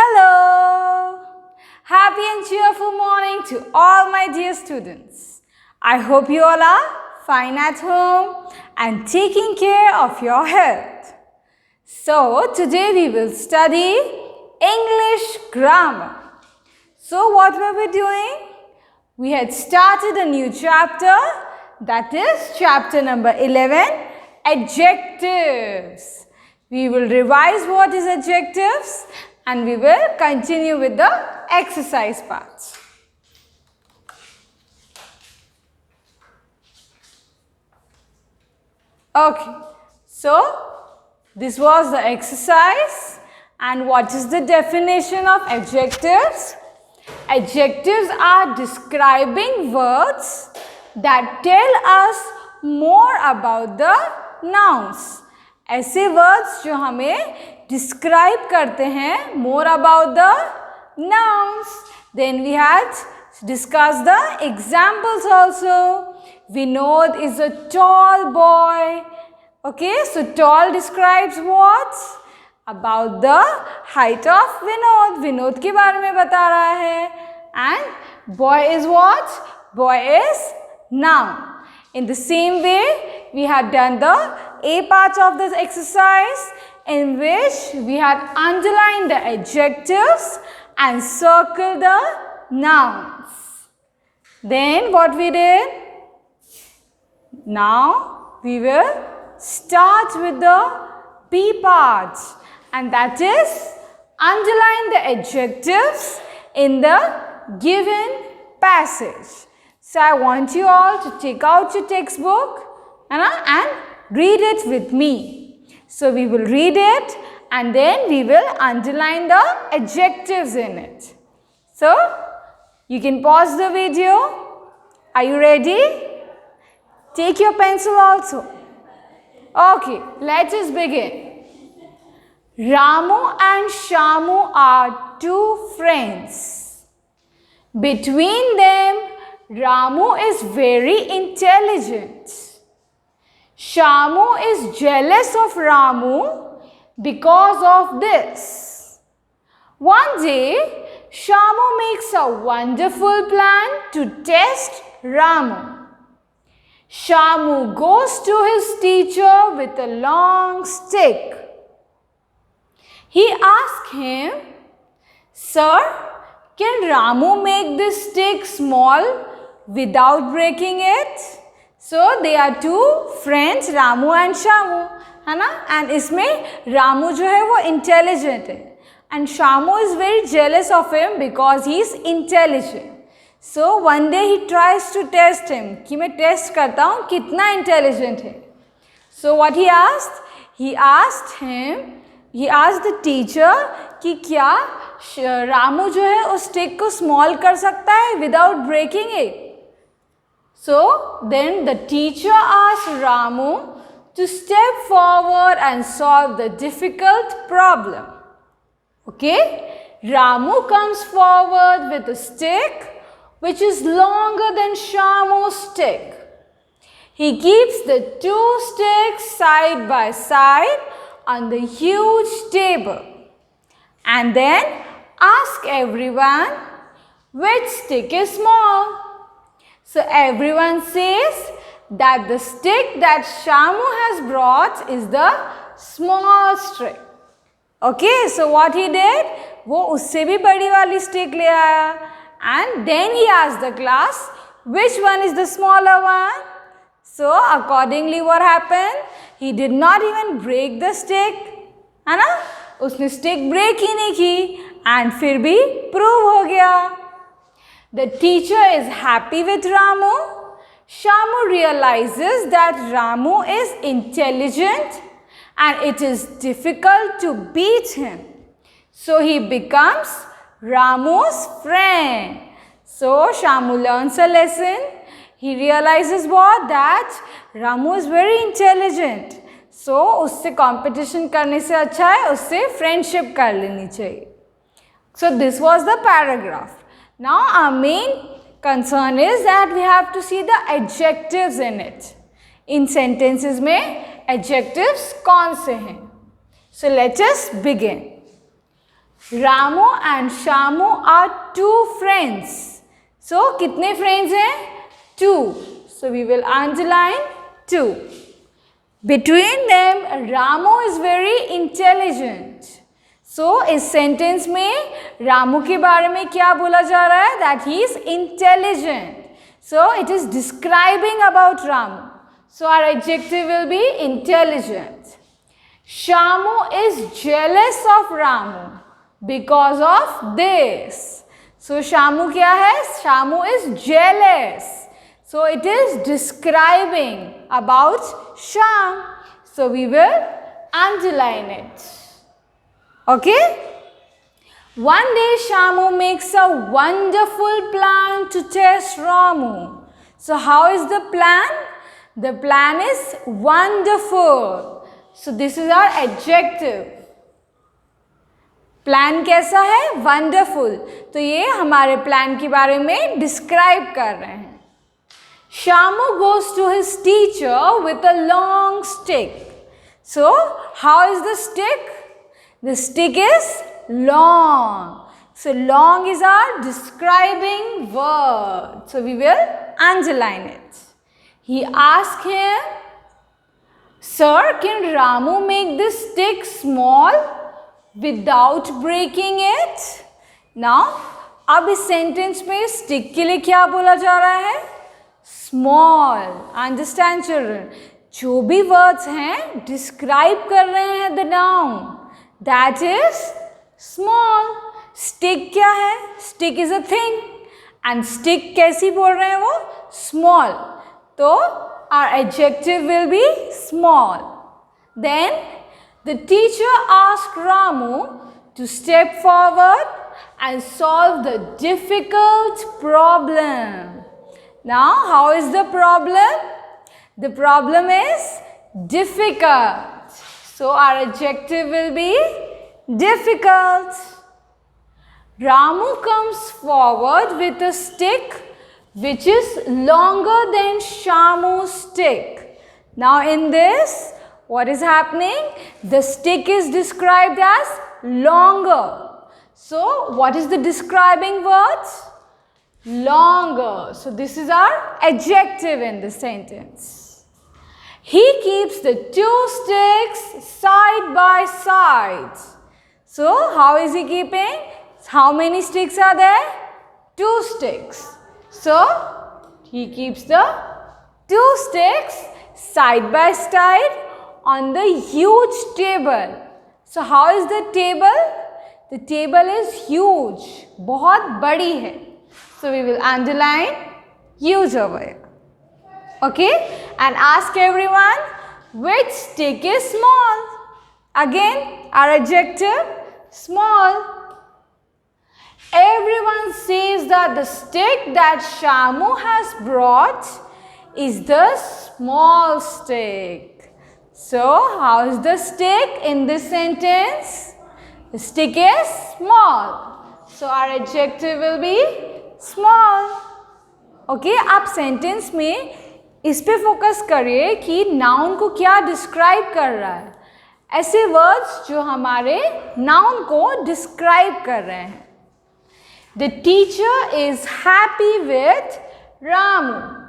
Hello! Happy and cheerful morning to all my dear students. I hope you all are fine at home and taking care of your health. So, today we will study English grammar. So, what were we doing? We had started a new chapter, that is chapter number 11, Adjectives. We will revise what is adjectives and we will continue with the exercise parts. Okay, so this was the exercise, and what is the definition of adjectives? Adjectives are describing words that tell us more about the nouns. ऐसे words जो हमें describe करते हैं more about the nouns. Then we had discussed the examples also. Vinod is a tall boy. Okay, so tall describes what? About the height of Vinod. Vinod के बारे में बता रहा है. And boy is what? Boy is noun. In the same way, we had done the A part of this exercise, in which we had underlined the adjectives and circled the nouns. Then what we did? Now we will start with the B part, and that is underline the adjectives in the given passage. So I want you all to take out your textbook and read it with me. So we will read it and then we will underline the adjectives in it. So you can pause the video. Are you ready? Take your pencil also. Okay, let us begin. Ramu and Shamu are two friends. Between them, Ramu is very intelligent. Shamu is jealous of Ramu because of this. One day, Shamu makes a wonderful plan to test Ramu. Shamu goes to his teacher with a long stick. He asks him, "Sir, can Ramu make this stick small without breaking it?" So they are two friends, Ramu and Shamu, है ना? And इसमें Ramu जो है वो intelligent है, and Shamu is very jealous of him because he is intelligent. So one day he tries to test him कि मैं test करता हूँ कितना intelligent है. So what he asked? He asked the teacher कि क्या रामू जो है उस stick को small कर सकता है without breaking it. So then the teacher asked Ramu to step forward and solve the difficult problem. Okay, Ramu comes forward with a stick which is longer than Shamu's stick. He keeps the two sticks side by side on the huge table and then asks everyone which stick is small. So everyone says that the stick that Shamu has brought is the small stick. Okay, so what he did? वो उससे भी बड़ी वाली stick ले आया, and then he asked the class which one is the smaller one. So accordingly what happened? He did not even break the stick, है ना? उसने stick break ही नहीं की and फिर भी prove हो गया. The teacher is happy with Ramu. Shamu realizes that Ramu is intelligent and it is difficult to beat him. So he becomes Ramu's friend. So Shamu learns a lesson. He realizes what? That Ramu is very intelligent. So उससे competition करने से अच्छा है उससे friendship कर लेनी चाहिए. So this was the paragraph. Now our main concern is that we have to see the adjectives in it. In sentences में adjectives कौन से हैं? So let us begin. Ramu and Shamu are two friends. So कितने friends हैं? Two. So we will underline two. Between them, Ramu is very intelligent. So इस sentence में रामू के बारे में क्या बोला जा रहा है? That he is intelligent. So it is describing about Ramu. So our adjective will be intelligent. Shamu is jealous of Ramu because of this. So Shamu क्या है? Shamu is jealous. So it is describing about Sham. So we will underline it. Okay? One day Shamu makes a wonderful plan to test Ramu. So how is the plan? The plan is wonderful. So this is our adjective. Plan कैसा है? Wonderful. तो ये हमारे plan के बारे में describe कर रहे हैं. Shamu goes to his teacher with a long stick. So how is the stick? The stick is long. So long is our describing word. So we will underline it. He asked him, Sir, can Ramu make this stick small without breaking it? Now, अब इस sentence में stick के लिए क्या बोला जा रहा है? Small. Understand children? जो भी words हैं describe कर रहे हैं the noun. That is small. Stick क्या है? Stick is a thing. And stick कैसी बोल रहे हैं वो? Small. तो our adjective will be small. Then the teacher asked Ramu to step forward and solve the difficult problem. Now, how is the problem? The problem is difficult. So our adjective will be difficult. Ramu comes forward with a stick which is longer than Shamu's stick. Now in this, what is happening? The stick is described as longer. So what is the describing word? Longer. So this is our adjective in this sentence. He keeps the two sticks side by side. So how is he keeping? How many sticks are there? Two sticks. So he keeps the two sticks side by side on the huge table. So how is the table? The table is huge. बहुत बड़ी है. So we will underline huge over here. Okay? And ask everyone which stick is small. Again, our adjective small. Everyone says that the stick that Shamu has brought is the small stick. So, how is the stick in this sentence? The stick is small. So, our adjective will be small. Okay, आप sentence में इस पे focus करिए कि noun को क्या describe कर रहा है. ऐसे words जो हमारे noun को describe कर रहे हैं. The teacher is happy with Ramu.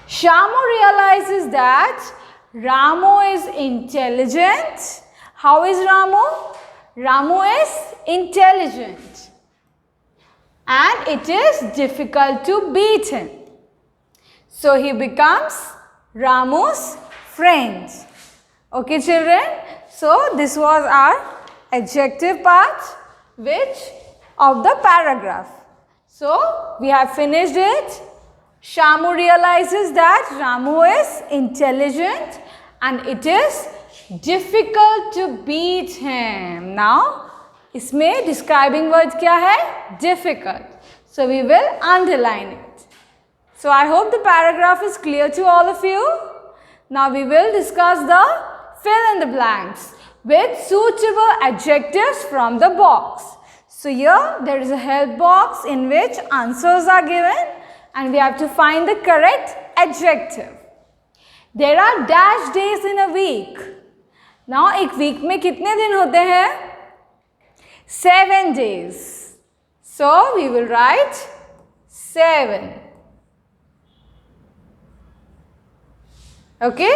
Shamu realizes that Ramu is intelligent. How is Ramu? Ramu is intelligent. And it is difficult to beat him. So he becomes Ramu's friend. Okay, children? So this was our adjective part of the paragraph. So we have finished it. Shamu realizes that Ramu is intelligent and it is difficult to beat him. Now, इसमें describing word क्या है? Difficult. So we will underline it. So I hope the paragraph is clear to all of you. Now we will discuss the fill in the blanks with suitable adjectives from the box. So here there is a help box in which answers are given and we have to find the correct adjective. There are dash days in a week. Now एक week में कितने दिन होते हैं? 7 days. So we will write 7. Okay?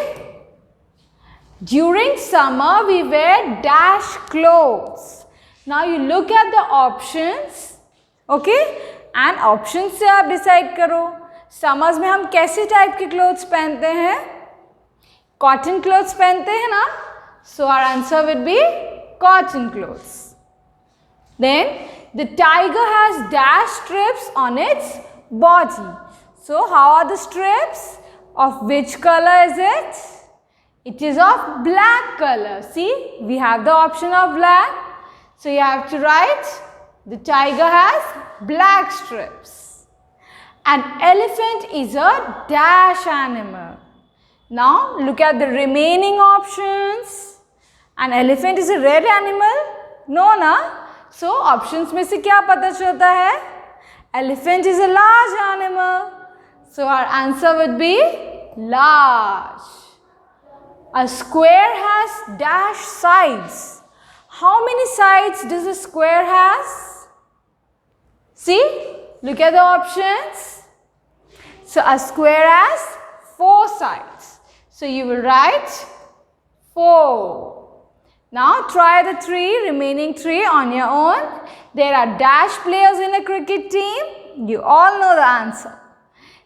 During summer we wear dash clothes. Now you look at the options. Okay? And options से आप decide करो. Summers में हम कैसे टाइप के क्लोथ्स पहनते हैं? Cotton clothes पहनते हैं ना? So our answer would be cotton clothes. Then the tiger has dash strips on its body. So how are the strips? Of which color is it? It is of black color. See, we have the option of black. So you have to write the tiger has black strips. An elephant is a dash animal. Now look at the remaining options. An elephant is a red animal? No, na? So options में से क्या पता चलता है? Elephant is a large animal. So our answer would be large. A square has dash sides. How many sides does a square has? See, look at the options. So a square has 4 sides. So you will write 4. Now try the remaining 3 on your own. There are dash players in a cricket team. You all know the answer.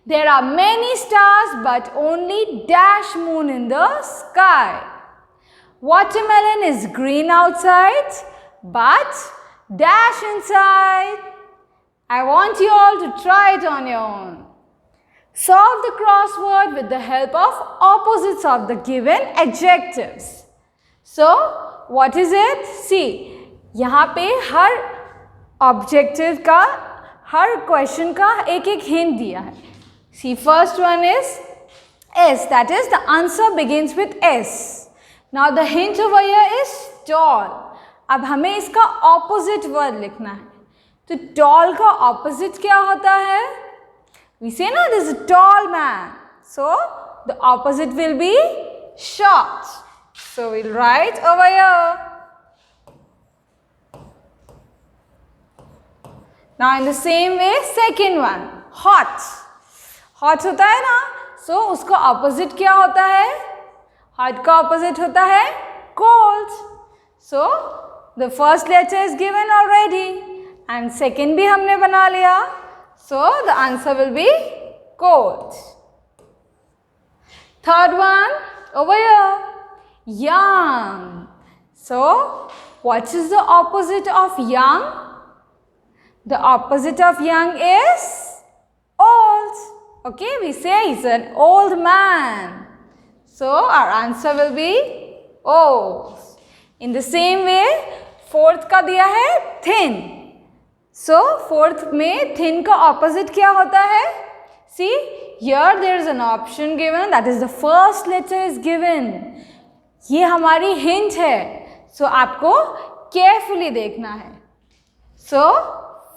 There are many stars but only dash moon in the sky. Watermelon is green outside but dash inside. I want you all to try it on your own. Solve the crossword with the help of opposites of the given adjectives. So, what is it? See, यहाँ पे हर objective का, हर question का एक एक hint दिया है. See, first one is S. That is, the answer begins with S. Now the hint over here is tall. अब हमें इसका opposite word लिखना है. तो tall का opposite क्या होता है? We say ना, this is a tall man. So the opposite will be short. So we'll write over here. Now in the same way, second one, hot. Hot होता है ना? So उसका opposite क्या होता है? Hot का opposite होता है cold. So the first letter is given already and second भी हमने बना लिया. So the answer will be cold. Third one over here, young. So what is the opposite of young? The opposite of young is old. Okay, we say he's an old man. So our answer will be old. In the same way, fourth का दिया है thin. So fourth में thin का opposite क्या होता है? See, here there is an option given, that is the first letter is given. ये हमारी hint है. So आपको carefully देखना है. So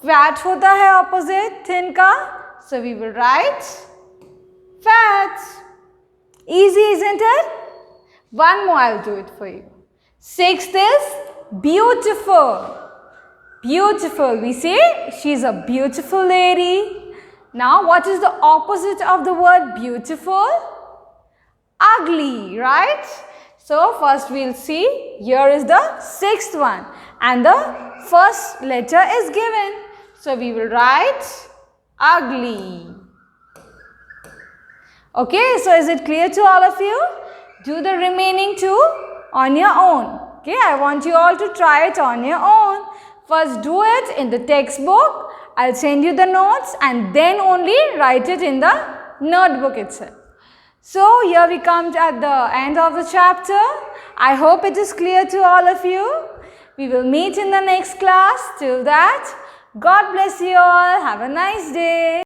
fat होता है opposite thin का. So we will write fat. Easy, isn't it? One more, I'll do it for you. Sixth is beautiful. Beautiful. We say she's a beautiful lady. Now what is the opposite of the word beautiful? Ugly, right? So first we'll see, here is the sixth one and the first letter is given. So we will write ugly. Okay, so is it clear to all of you? Do the remaining two on your own. Okay, I want you all to try it on your own. First do it in the textbook. I'll send you the notes and then only write it in the notebook itself. So here we come at the end of the chapter. I hope it is clear to all of you. We will meet in the next class. Till that, God bless you all. Have a nice day.